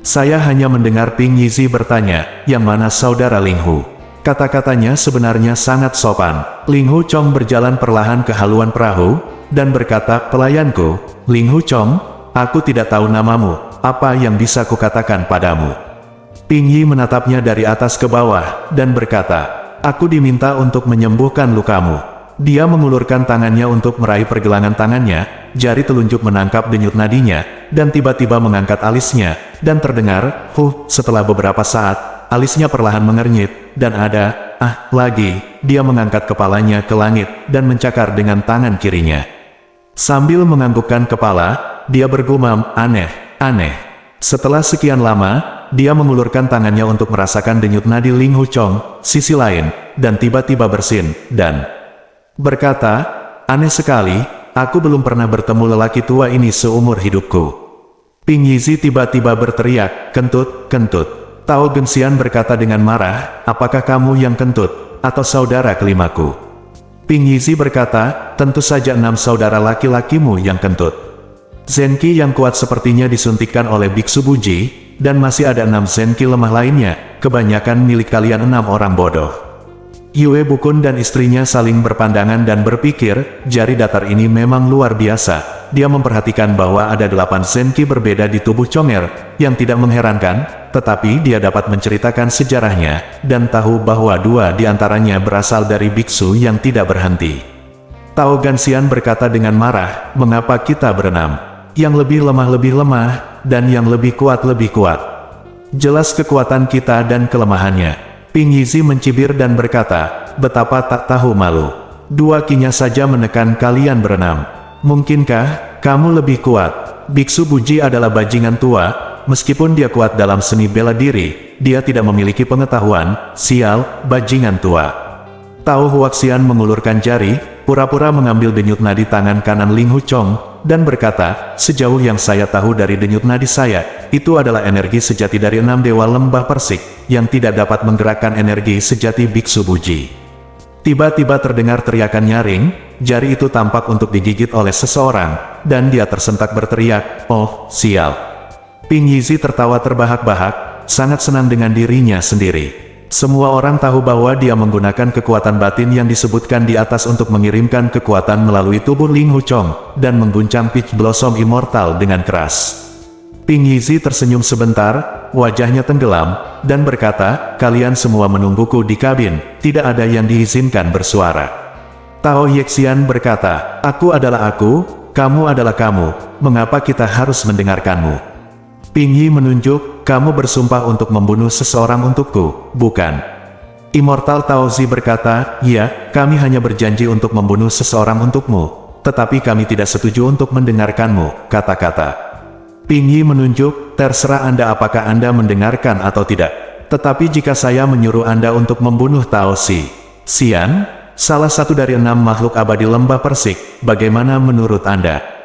Saya hanya mendengar Ping Yizi bertanya, yang mana saudara Ling Hu? Kata-katanya sebenarnya sangat sopan. Ling Hu Chong berjalan perlahan ke haluan perahu, dan berkata, "Pelayanku, Ling Hu Chong, aku tidak tahu namamu, apa yang bisa kukatakan padamu?" Ping Yi menatapnya dari atas ke bawah, dan berkata, "Aku diminta untuk menyembuhkan lukamu." Dia mengulurkan tangannya untuk meraih pergelangan tangannya, jari telunjuk menangkap denyut nadinya, dan tiba-tiba mengangkat alisnya, dan terdengar, setelah beberapa saat, alisnya perlahan mengernyit, dan lagi, dia mengangkat kepalanya ke langit, dan mencakar dengan tangan kirinya. Sambil menganggukkan kepala, dia bergumam, "Aneh, aneh." Setelah sekian lama, dia mengulurkan tangannya untuk merasakan denyut nadi Ling Hu Chong, sisi lain, dan tiba-tiba bersin, dan berkata, "Aneh sekali, aku belum pernah bertemu lelaki tua ini seumur hidupku." Ping Yizi tiba-tiba berteriak, "Kentut, kentut." Tao Gensian berkata dengan marah, "Apakah kamu yang kentut, atau saudara kelimaku?" Ping Yizi berkata, "Tentu saja 6 saudara laki-lakimu yang kentut." Zenki yang kuat sepertinya disuntikkan oleh Biksu Buji, dan masih ada 6 Zenki lemah lainnya, kebanyakan milik kalian 6 orang bodoh. Yue Bukun dan istrinya saling berpandangan dan berpikir, jari datar ini memang luar biasa. Dia memperhatikan bahwa ada 8 Zenki berbeda di tubuh Conger, yang tidak mengherankan, tetapi dia dapat menceritakan sejarahnya, dan tahu bahwa 2 di antaranya berasal dari biksu yang tidak berhenti. Tao Gansian berkata dengan marah, "Mengapa kita berenam? Yang lebih lemah, dan yang lebih kuat. Jelas kekuatan kita dan kelemahannya." Ping Yizi mencibir dan berkata, "Betapa tak tahu malu. 2 kinya saja menekan kalian berenam. Mungkinkah kamu lebih kuat?" Biksu Buji adalah bajingan tua, meskipun dia kuat dalam seni bela diri, dia tidak memiliki pengetahuan. Sial, bajingan tua. Tao Huaxian mengulurkan jari, pura-pura mengambil denyut nadi tangan kanan Ling Hu Chong, dan berkata, "Sejauh yang saya tahu dari denyut nadi saya, itu adalah energi sejati dari 6 dewa lembah persik, yang tidak dapat menggerakkan energi sejati Biksu Buji." Tiba-tiba terdengar teriakan nyaring, jari itu tampak untuk digigit oleh seseorang, dan dia tersentak berteriak, "Oh, sial." Ping Yizi tertawa terbahak-bahak, sangat senang dengan dirinya sendiri. Semua orang tahu bahwa dia menggunakan kekuatan batin yang disebutkan di atas untuk mengirimkan kekuatan melalui tubuh Ling Hu Chong, dan mengguncang Peach Blossom Immortal dengan keras. Ping Yizi tersenyum sebentar, wajahnya tenggelam, dan berkata, "Kalian semua menungguku di kabin, tidak ada yang diizinkan bersuara." Tao Yexian berkata, "Aku adalah aku, kamu adalah kamu, mengapa kita harus mendengarkanmu?" Ping Yi menunjuk, "Kamu bersumpah untuk membunuh seseorang untukku, bukan?" Immortal Tao Zi berkata, "Ya, kami hanya berjanji untuk membunuh seseorang untukmu, tetapi kami tidak setuju untuk mendengarkanmu, kata-kata." Ping Yi menunjuk, "Terserah Anda apakah Anda mendengarkan atau tidak. Tetapi jika saya menyuruh Anda untuk membunuh Tao Xian, salah satu dari 6 makhluk abadi lembah persik, bagaimana menurut Anda?"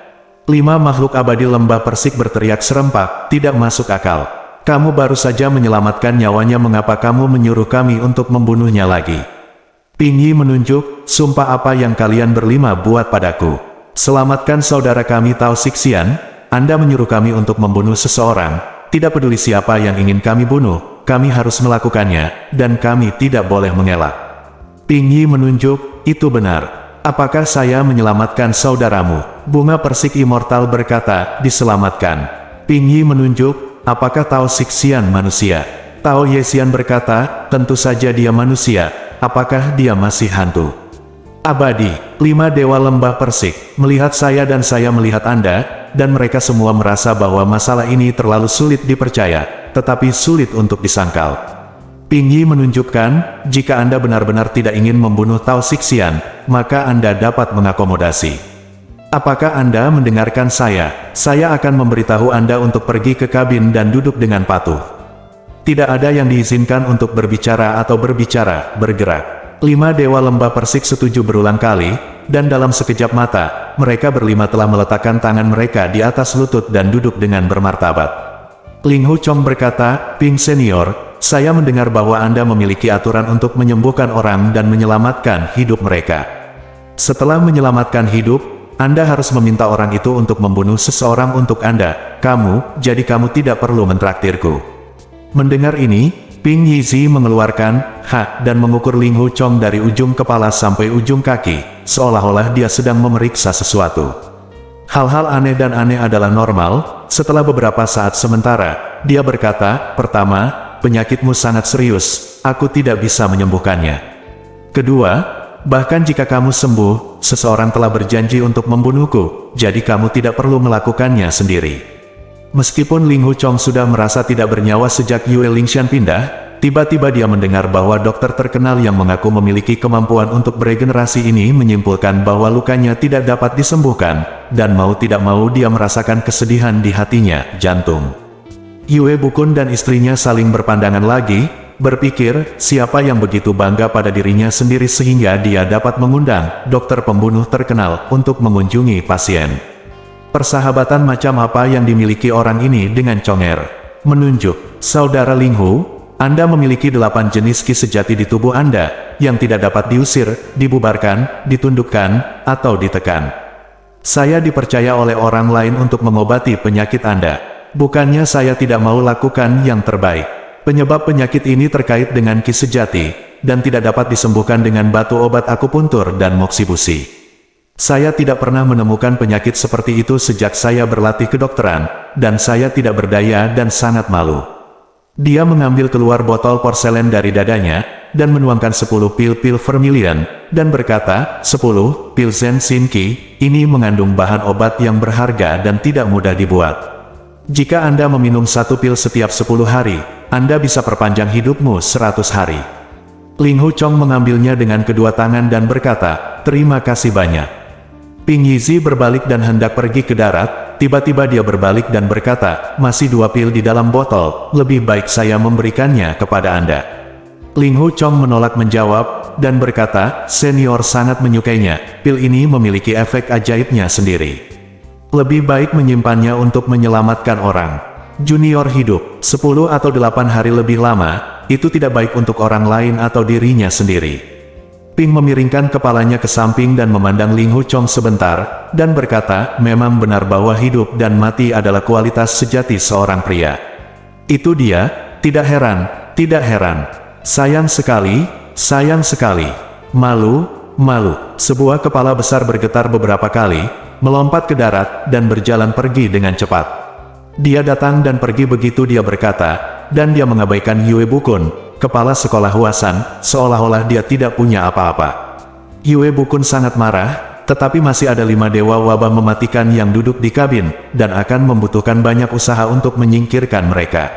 5 makhluk abadi lembah persik berteriak serempak, "Tidak masuk akal. Kamu baru saja menyelamatkan nyawanya, mengapa kamu menyuruh kami untuk membunuhnya lagi?" Ping Yi menunjuk, "Sumpah apa yang kalian berlima buat padaku. Selamatkan saudara kami Tao Xian. Anda menyuruh kami untuk membunuh seseorang, tidak peduli siapa yang ingin kami bunuh, kami harus melakukannya, dan kami tidak boleh mengelak." Ping Yi menunjuk, "Itu benar. Apakah saya menyelamatkan saudaramu?" Bunga persik immortal berkata, "Diselamatkan." Ping Yi menunjuk, "Apakah Tao Xian manusia?" Tao Yexian berkata, "Tentu saja dia manusia. Apakah dia masih hantu?" Abadi, 5 dewa lembah persik, melihat saya dan saya melihat Anda, dan mereka semua merasa bahwa masalah ini terlalu sulit dipercaya, tetapi sulit untuk disangkal. Ping Yi menunjukkan, "Jika Anda benar-benar tidak ingin membunuh Tao Xian, maka Anda dapat mengakomodasi. Apakah Anda mendengarkan saya? Saya akan memberitahu Anda untuk pergi ke kabin dan duduk dengan patuh. Tidak ada yang diizinkan untuk berbicara atau bergerak." 5 dewa lembah persik setuju berulang kali, dan dalam sekejap mata, mereka berlima telah meletakkan tangan mereka di atas lutut dan duduk dengan bermartabat. Ling Hu Chong berkata, "Ping Senior, saya mendengar bahwa Anda memiliki aturan untuk menyembuhkan orang dan menyelamatkan hidup mereka. Setelah menyelamatkan hidup, Anda harus meminta orang itu untuk membunuh seseorang untuk Anda, jadi kamu tidak perlu mentraktirku." Mendengar ini, Ping Yizi mengeluarkan hak dan mengukur Ling Hu Chong dari ujung kepala sampai ujung kaki, seolah-olah dia sedang memeriksa sesuatu. Hal-hal aneh dan aneh adalah normal. Setelah beberapa saat sementara, dia berkata, pertama, penyakitmu sangat serius, aku tidak bisa menyembuhkannya. Kedua, bahkan jika kamu sembuh, seseorang telah berjanji untuk membunuhku, jadi kamu tidak perlu melakukannya sendiri. Meskipun Ling Hu Chong sudah merasa tidak bernyawa sejak Yue Lingshan pindah, tiba-tiba dia mendengar bahwa dokter terkenal yang mengaku memiliki kemampuan untuk beregenerasi ini menyimpulkan bahwa lukanya tidak dapat disembuhkan, dan mau tidak mau dia merasakan kesedihan di hatinya, jantung. Yue Bukun dan istrinya saling berpandangan lagi, berpikir, siapa yang begitu bangga pada dirinya sendiri sehingga dia dapat mengundang dokter pembunuh terkenal untuk mengunjungi pasien. Persahabatan macam apa yang dimiliki orang ini dengan Conger? Menunjuk, Saudara Ling Hu, Anda memiliki 8 jenis ki sejati di tubuh Anda, yang tidak dapat diusir, dibubarkan, ditundukkan, atau ditekan. Saya dipercaya oleh orang lain untuk mengobati penyakit Anda. Bukannya saya tidak mau lakukan yang terbaik. Penyebab penyakit ini terkait dengan ki sejati, dan tidak dapat disembuhkan dengan batu obat akupuntur dan moksibusi. Saya tidak pernah menemukan penyakit seperti itu sejak saya berlatih kedokteran, dan saya tidak berdaya dan sangat malu. Dia mengambil keluar botol porselen dari dadanya, dan menuangkan 10 pil-pil vermilion, dan berkata, 10 pil Zen Sin Qi, ini mengandung bahan obat yang berharga dan tidak mudah dibuat. Jika Anda meminum 1 pil setiap 10 hari, Anda bisa perpanjang hidupmu 100 hari. Ling Hu Chong mengambilnya dengan kedua tangan dan berkata, terima kasih banyak. Ping Yizi berbalik dan hendak pergi ke darat, tiba-tiba dia berbalik dan berkata, masih 2 pil di dalam botol, lebih baik saya memberikannya kepada Anda. Ling Hu Chong menolak menjawab, dan berkata, senior sangat menyukainya, pil ini memiliki efek ajaibnya sendiri. Lebih baik menyimpannya untuk menyelamatkan orang. Junior hidup 10 atau 8 hari lebih lama, itu tidak baik untuk orang lain atau dirinya sendiri. Ping memiringkan kepalanya ke samping dan memandang Ling Hu Chong sebentar, dan berkata, memang benar bahwa hidup dan mati adalah kualitas sejati seorang pria. Itu dia, tidak heran, tidak heran. Sayang sekali, sayang sekali. Malu, malu. Sebuah kepala besar bergetar beberapa kali, melompat ke darat, dan berjalan pergi dengan cepat. Dia datang dan pergi begitu dia berkata, dan dia mengabaikan Yue Bukun, kepala sekolah Huasan, seolah-olah dia tidak punya apa-apa. Yue Bukun sangat marah, tetapi masih ada 5 dewa wabah mematikan yang duduk di kabin, dan akan membutuhkan banyak usaha untuk menyingkirkan mereka.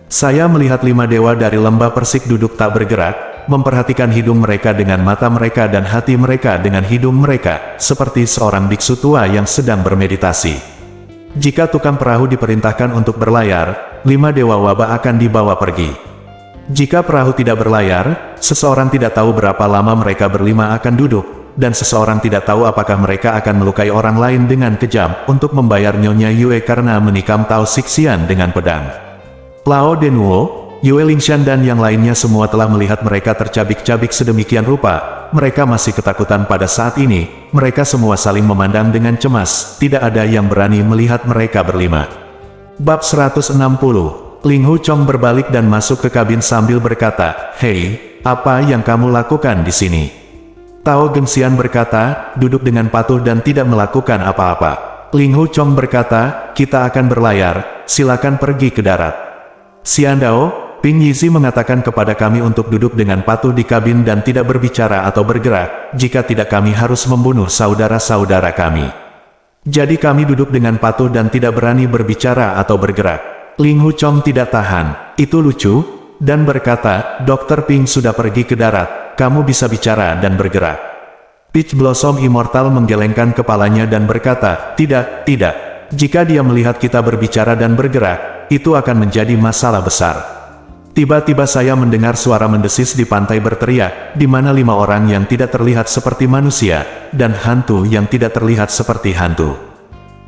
Saya melihat 5 dewa dari lembah Persik duduk tak bergerak, memperhatikan hidung mereka dengan mata mereka dan hati mereka dengan hidung mereka, seperti seorang biksu tua yang sedang bermeditasi. Jika tukang perahu diperintahkan untuk berlayar, 5 dewa wabah akan dibawa pergi. Jika perahu tidak berlayar, seseorang tidak tahu berapa lama mereka berlima akan duduk, dan seseorang tidak tahu apakah mereka akan melukai orang lain dengan kejam untuk membayar Nyonya Yue karena menikam Tao Sixian dengan pedang. Lao Denwo, Yue Lingshan dan yang lainnya semua telah melihat mereka tercabik-cabik sedemikian rupa. Mereka masih ketakutan pada saat ini. Mereka semua saling memandang dengan cemas. Tidak ada yang berani melihat mereka berlima. Bab 160. Ling Hu Chong berbalik dan masuk ke kabin sambil berkata, hei, apa yang kamu lakukan di sini? Tao Gengxian berkata, duduk dengan patuh dan tidak melakukan apa-apa. Ling Hu Chong berkata, kita akan berlayar, silakan pergi ke darat. Xiandao, Ping Yizi mengatakan kepada kami untuk duduk dengan patuh di kabin dan tidak berbicara atau bergerak, jika tidak kami harus membunuh saudara-saudara kami. Jadi kami duduk dengan patuh dan tidak berani berbicara atau bergerak. Ling Hu Chong tidak tahan, itu lucu, dan berkata, Dr. Ping sudah pergi ke darat, kamu bisa bicara dan bergerak. Peach Blossom Immortal menggelengkan kepalanya dan berkata, tidak, jika dia melihat kita berbicara dan bergerak, itu akan menjadi masalah besar. Tiba-tiba saya mendengar suara mendesis di pantai berteriak, di mana 5 orang yang tidak terlihat seperti manusia, dan hantu yang tidak terlihat seperti hantu.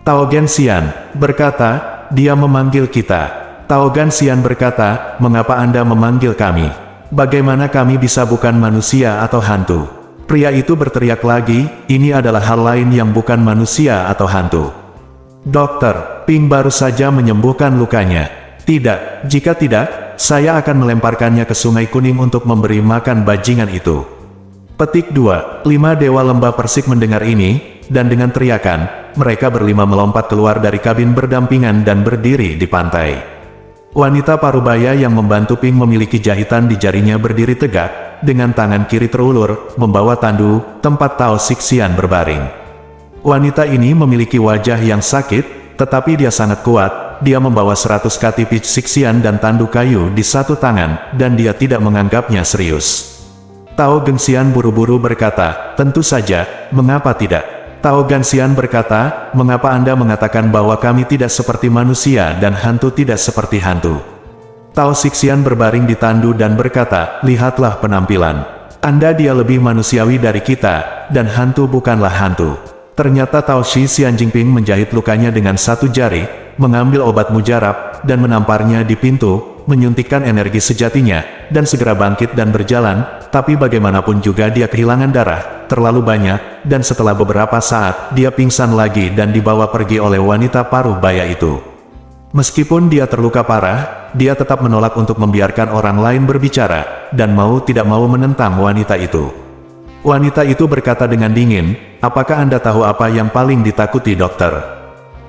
Tao Gengxian berkata, dia memanggil kita. Tao Gengxian berkata, mengapa Anda memanggil kami? Bagaimana kami bisa bukan manusia atau hantu? Pria itu berteriak lagi, ini adalah hal lain yang bukan manusia atau hantu. Dokter, Ping baru saja menyembuhkan lukanya. Tidak, jika tidak, saya akan melemparkannya ke Sungai Kuning untuk memberi makan bajingan itu. Petik 2. 5 Dewa Lembah Persik mendengar ini, dan dengan teriakan, mereka berlima melompat keluar dari kabin berdampingan dan berdiri di pantai. Wanita parubaya yang membantu Ping memiliki jahitan di jarinya berdiri tegak, dengan tangan kiri terulur, membawa tandu, tempat Tao Sixian berbaring. Wanita ini memiliki wajah yang sakit, tetapi dia sangat kuat. Dia membawa 100 katipij Sixian dan tandu kayu di satu tangan, dan dia tidak menganggapnya serius. Tao Gengxian buru-buru berkata, tentu saja, mengapa tidak? Tao Gengxian berkata, mengapa Anda mengatakan bahwa kami tidak seperti manusia dan hantu tidak seperti hantu? Tao Sixian berbaring di tandu dan berkata, lihatlah penampilan. Dia lebih manusiawi dari kita, dan hantu bukanlah hantu. Ternyata Tao Shi Xian Jingping menjahit lukanya dengan satu jari, mengambil obat mujarab, dan menamparnya di pintu, menyuntikkan energi sejatinya, dan segera bangkit dan berjalan, tapi bagaimanapun juga dia kehilangan darah, terlalu banyak, dan setelah beberapa saat, dia pingsan lagi dan dibawa pergi oleh wanita paruh baya itu. Meskipun dia terluka parah, dia tetap menolak untuk membiarkan orang lain berbicara, dan mau tidak mau menentang wanita itu. Wanita itu berkata dengan dingin, apakah Anda tahu apa yang paling ditakuti dokter?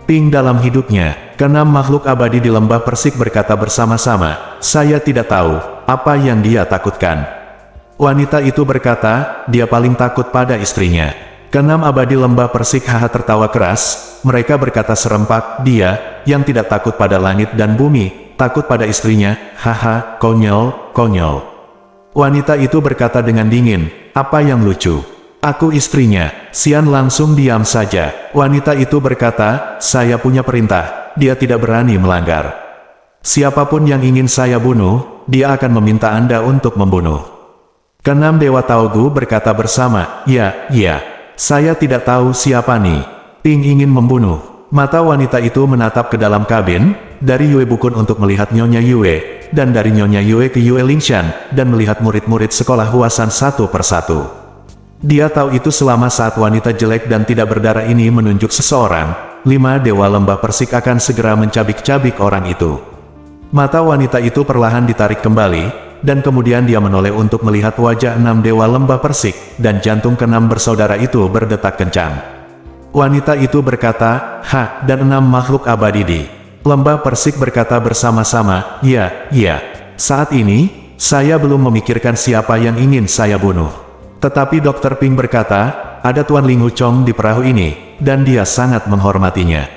Ping dalam hidupnya, keenam makhluk abadi di lembah Persik berkata bersama-sama, saya tidak tahu, apa yang dia takutkan. Wanita itu berkata, dia paling takut pada istrinya. Keenam abadi lembah Persik haha tertawa keras, mereka berkata serempak, dia, yang tidak takut pada langit dan bumi, takut pada istrinya, haha, konyol, konyol. Wanita itu berkata dengan dingin, apa yang lucu? Aku istrinya. Xian langsung diam saja. Wanita itu berkata, saya punya perintah, dia tidak berani melanggar. Siapapun yang ingin saya bunuh, dia akan meminta Anda untuk membunuh. Keenam Dewa Taogu berkata bersama, ya, saya tidak tahu siapa nih. Ping ingin membunuh. Mata wanita itu menatap ke dalam kabin, dari Yue Bukun untuk melihat Nyonya Yue, dan dari Nyonya Yue ke Yue Lingshan, dan melihat murid-murid sekolah Huasan satu persatu. Dia tahu itu selama saat wanita jelek dan tidak berdarah ini menunjuk seseorang, 5 Dewa Lembah Persik akan segera mencabik-cabik orang itu. Mata wanita itu perlahan ditarik kembali, dan kemudian dia menoleh untuk melihat wajah 6 Dewa Lembah Persik, dan jantung ke-6 bersaudara itu berdetak kencang. Wanita itu berkata, dan 6 makhluk abadi di Lembah Persik berkata bersama-sama, ya, saat ini, saya belum memikirkan siapa yang ingin saya bunuh. Tetapi Dr. Ping berkata, ada Tuan Ling Hu Chong di perahu ini, dan dia sangat menghormatinya.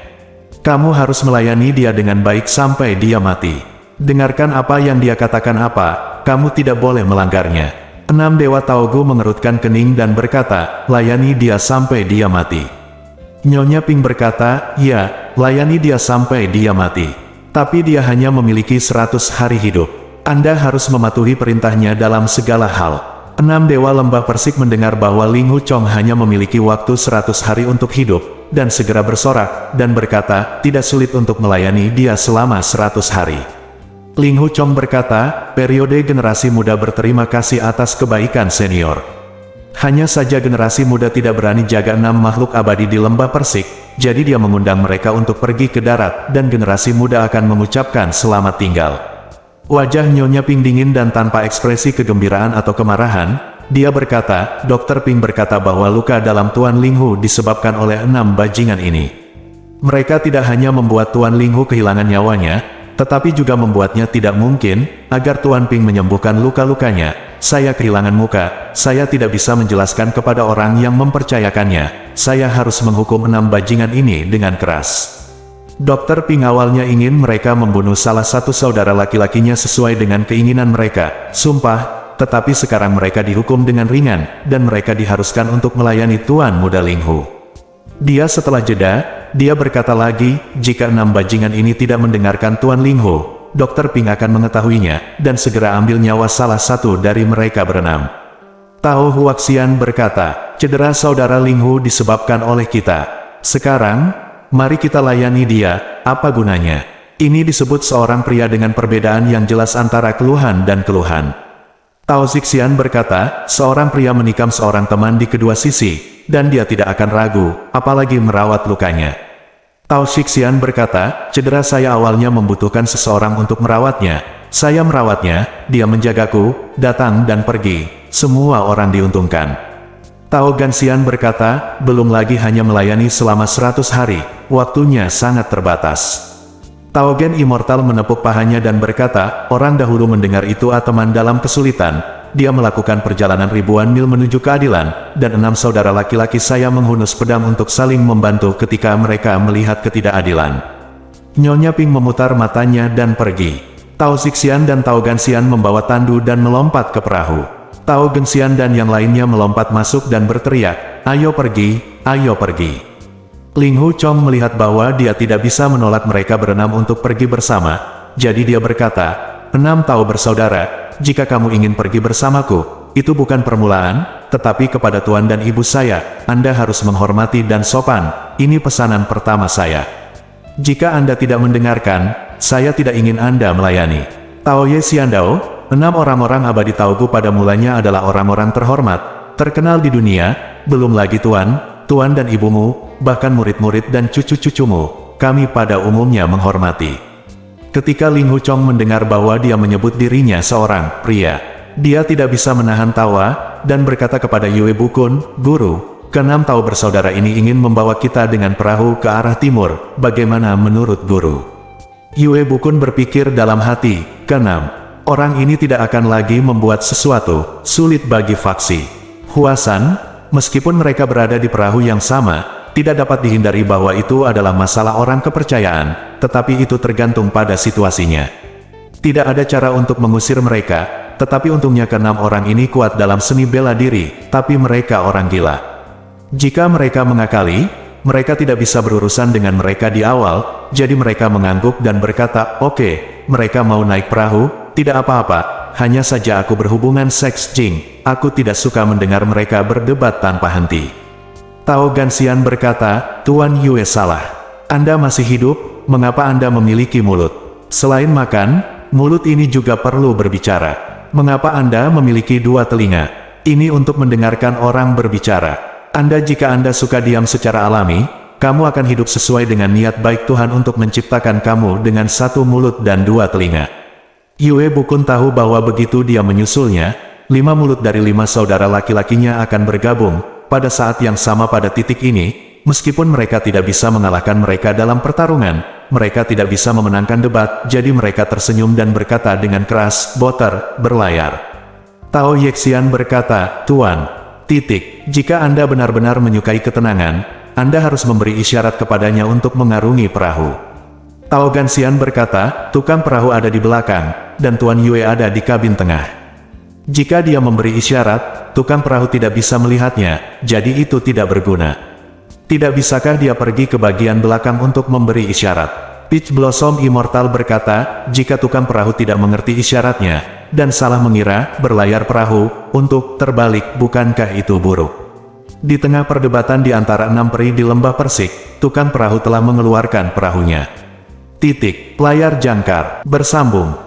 Kamu harus melayani dia dengan baik sampai dia mati. Dengarkan apa yang dia katakan kamu tidak boleh melanggarnya. 6 Dewa Taogu mengerutkan kening dan berkata, layani dia sampai dia mati. Nyonya Ping berkata, ya, layani dia sampai dia mati. Tapi dia hanya memiliki 100 hari hidup. Anda harus mematuhi perintahnya dalam segala hal. 6 Dewa Lembah Persik mendengar bahwa Ling Hu Chong hanya memiliki waktu 100 hari untuk hidup, dan segera bersorak, dan berkata, tidak sulit untuk melayani dia selama 100 hari. Ling Hu Chong berkata, periode generasi muda berterima kasih atas kebaikan senior. Hanya saja generasi muda tidak berani jaga 6 makhluk abadi di Lembah Persik, jadi dia mengundang mereka untuk pergi ke darat, dan generasi muda akan mengucapkan selamat tinggal. Wajah Nyonya Ping dingin dan tanpa ekspresi kegembiraan atau kemarahan, dia berkata, Dr. Ping berkata bahwa luka dalam Tuan Ling Hu disebabkan oleh 6 bajingan ini. Mereka tidak hanya membuat Tuan Ling Hu kehilangan nyawanya, tetapi juga membuatnya tidak mungkin, agar Tuan Ping menyembuhkan luka-lukanya. Saya kehilangan muka, saya tidak bisa menjelaskan kepada orang yang mempercayakannya, saya harus menghukum 6 bajingan ini dengan keras. Dr. Ping awalnya ingin mereka membunuh salah satu saudara laki-lakinya sesuai dengan keinginan mereka, sumpah, tetapi sekarang mereka dihukum dengan ringan, dan mereka diharuskan untuk melayani Tuan Muda Ling Hu. Setelah jeda, dia berkata lagi, jika 6 bajingan ini tidak mendengarkan Tuan Ling Hu, Dr. Ping akan mengetahuinya, dan segera ambil nyawa salah satu dari mereka berenam. Tao Huaxian berkata, cedera saudara Ling Hu disebabkan oleh kita. Sekarang, mari kita layani dia, apa gunanya? Ini disebut seorang pria dengan perbedaan yang jelas antara keluhan dan keluhan. Tao Zixian berkata, seorang pria menikam seorang teman di kedua sisi, dan dia tidak akan ragu, apalagi merawat lukanya. Tao Zixian berkata, cedera saya awalnya membutuhkan seseorang untuk merawatnya, Saya merawatnya, dia menjagaku, datang dan pergi. Semua orang diuntungkan. Tao Ganxian berkata, belum lagi hanya melayani selama 100 hari, waktunya sangat terbatas. Tao Gen Immortal menepuk pahanya dan berkata, orang dahulu mendengar itu teman dalam kesulitan. Dia melakukan perjalanan ribuan mil menuju keadilan, dan 6 saudara laki-laki saya menghunus pedang untuk saling membantu ketika mereka melihat ketidakadilan. Nyonya Ping memutar matanya dan pergi. Tao Zixian dan Tao Ganxian membawa tandu dan melompat ke perahu. Tao Ganxian dan yang lainnya melompat masuk dan berteriak, ayo pergi, ayo pergi. Ling Hu Chong melihat bahwa dia tidak bisa menolak mereka berenam untuk pergi bersama, jadi dia berkata, 6 Tao bersaudara, jika kamu ingin pergi bersamaku, itu bukan permulaan, tetapi kepada tuan dan ibu saya, Anda harus menghormati dan sopan, ini pesanan pertama saya. Jika Anda tidak mendengarkan, saya tidak ingin Anda melayani. Tao Ye Xiandao, 6 orang-orang abadi Taogu pada mulanya adalah orang-orang terhormat, terkenal di dunia, belum lagi tuan dan ibumu, bahkan murid-murid dan cucu-cucumu, kami pada umumnya menghormati. Ketika Ling Hu Chong mendengar bahwa dia menyebut dirinya seorang pria, dia tidak bisa menahan tawa, dan berkata kepada Yue Bukun, guru, ke-6 Tao bersaudara ini ingin membawa kita dengan perahu ke arah timur, bagaimana menurut guru? Yue Bukun berpikir dalam hati, ke-6 orang ini tidak akan lagi membuat sesuatu sulit bagi faksi Huasan, meskipun mereka berada di perahu yang sama, tidak dapat dihindari bahwa itu adalah masalah orang kepercayaan, tetapi itu tergantung pada situasinya. Tidak ada cara untuk mengusir mereka, tetapi untungnya ke-6 orang ini kuat dalam seni bela diri, tapi mereka orang gila. Jika mereka mengakali, mereka tidak bisa berurusan dengan mereka di awal, jadi mereka mengangguk dan berkata, oke, mereka mau naik perahu, tidak apa-apa, hanya saja aku berhubungan seks Jing, aku tidak suka mendengar mereka berdebat tanpa henti. Tao Ganxian berkata, Tuan Yue salah. Anda masih hidup, mengapa Anda memiliki mulut? Selain makan, mulut ini juga perlu berbicara. Mengapa Anda memiliki 2 telinga? Ini untuk mendengarkan orang berbicara. Jika Anda suka diam secara alami, kamu akan hidup sesuai dengan niat baik Tuhan untuk menciptakan kamu dengan 1 mulut dan 2 telinga. Yue Bukun tahu bahwa begitu dia menyusulnya, 5 mulut dari 5 saudara laki-lakinya akan bergabung. Pada saat yang sama pada titik ini, meskipun mereka tidak bisa mengalahkan mereka dalam pertarungan, mereka tidak bisa memenangkan debat, jadi mereka tersenyum dan berkata dengan keras, Boter, berlayar. Tao Yexian berkata, Tuan, jika Anda benar-benar menyukai ketenangan, Anda harus memberi isyarat kepadanya untuk mengarungi perahu. Tao Ganxian berkata, tukang perahu ada di belakang, dan Tuan Yue ada di kabin tengah. Jika dia memberi isyarat, tukang perahu tidak bisa melihatnya, jadi itu tidak berguna. Tidak bisakah dia pergi ke bagian belakang untuk memberi isyarat? Peach Blossom Immortal berkata, jika tukang perahu tidak mengerti isyaratnya, dan salah mengira berlayar perahu, untuk terbalik, bukankah itu buruk? Di tengah perdebatan di antara 6 peri di lembah Persik, tukang perahu telah mengeluarkan perahunya. Layar jangkar, bersambung.